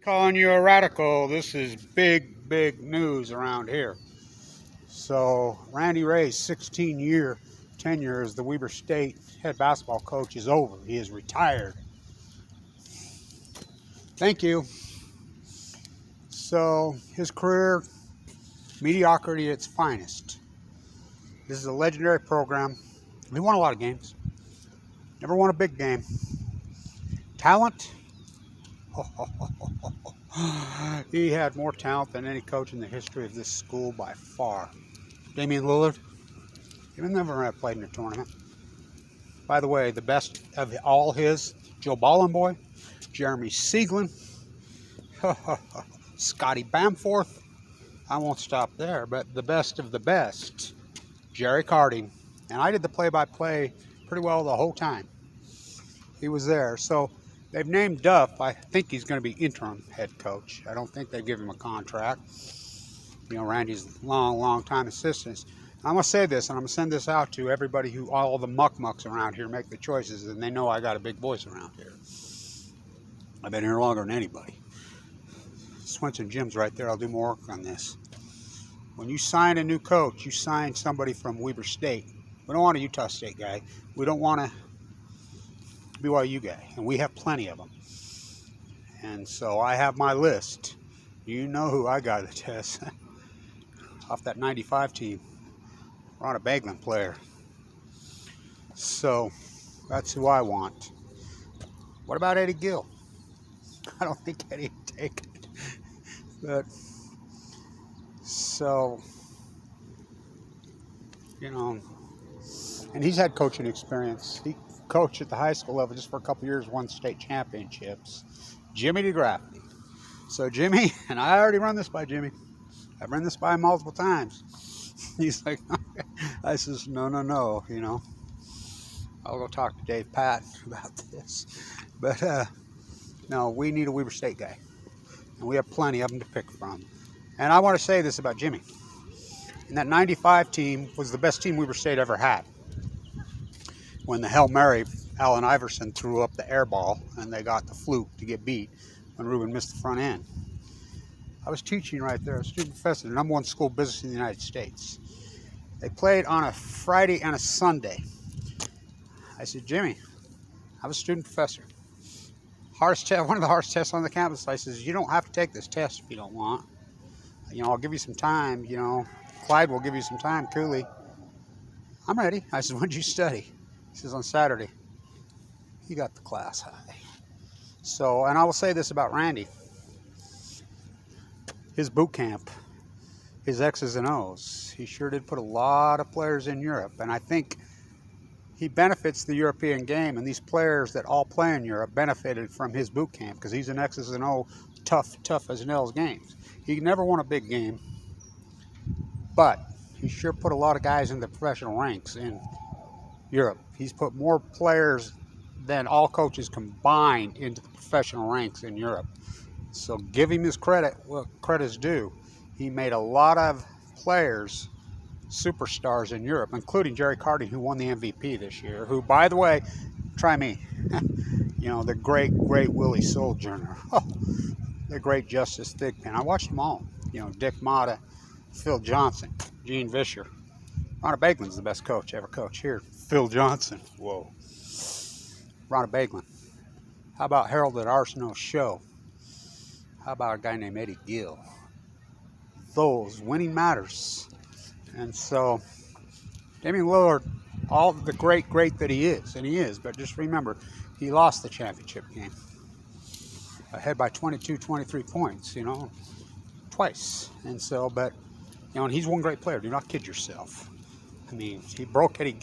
Calling you a radical. This is big news around here. So Randy Rahe's 16-year tenure as the Weber State head basketball coach is over. He is retired. Thank you. So his career, mediocrity at its finest. This is a legendary program. He won a lot of games. Never won a big game. Talent? He had more talent than any coach in the history of this school by far. Damian Lillard, he never played in a tournament. By the way, the best of all his, Joe Ballenboy, Jeremy Sieglin, Scotty Bamforth. I won't stop there, but the best of the best, Jerry Carding. And I did the play-by-play pretty well the whole time. He was there. So they've named Duff. I think he's going to be interim head coach. I don't think they give him a contract. You know, Randy's long time assistant. I'm going to say this, and I'm going to send this out to everybody who, all the mucks around here make the choices, and they know I got a big voice around here. I've been here longer than anybody. Swenson Jim's right there. I'll do more work on this. When you sign a new coach, you sign somebody from Weber State. We don't want a Utah State guy. We don't want a BYU guy, and we have plenty of them. And so I have my list. You know who I got to test off that 95 team. Ron Baglin player. So that's who I want. What about Eddie Gill? I don't think Eddie would take it. But so, you know, and he's had coaching experience. He coached at the high school level just for a couple years, won state championships. Jimmy DeGrafty. So Jimmy, and I already run this by Jimmy. I've run this by him multiple times. He's like, I says, no, you know. I'll go talk to Dave Patton about this. But no, we need a Weber State guy. And we have plenty of them to pick from. And I want to say this about Jimmy. And that 95 team was the best team Weber State ever had. When the Hail Mary, Allen Iverson threw up the air ball and they got the fluke to get beat when Ruben missed the front end. I was teaching right there, a student professor, the #1 school of business in the United States. They played on a Friday and a Sunday. I said, Jimmy, I was a student professor. Hardest test, one of the hardest tests on the campus. I says, you don't have to take this test if you don't want. You know, I'll give you some time, you know. Clyde will give you some time, Cooley. I'm ready. I said, when did you study? He says, on Saturday. He got the class high. So, and I will say this about Randy. His boot camp, his X's and O's, he sure did put a lot of players in Europe. And I think he benefits the European game. And these players that all play in Europe benefited from his boot camp because he's an X's and O's tough as nails games. He never won a big game, but he sure put a lot of guys in the professional ranks in Europe. He's put more players than all coaches combined into the professional ranks in Europe. So give him his credit, what credit's due. He made a lot of players superstars in Europe, including Jerry Carding, who won the MVP this year, who, by the way, try me. You know, the great Willie Sojourner. Oh, the great Justice Thigpen. I watched them all. You know, Dick Motta, Phil Johnson, Gene Vischer. Ron Baglin's the best coach ever coached here. Phil Johnson. Whoa. Ron Baglin. How about Harold at Arsenault Show? How about a guy named Eddie Gill? Those winning matters. And so, Damian Lillard, all the great that he is, and he is, but just remember, he lost the championship game. Ahead by 22, 23 points, you know, twice. And so, but, you know, and he's one great player. Do not kid yourself. I mean, he broke Eddie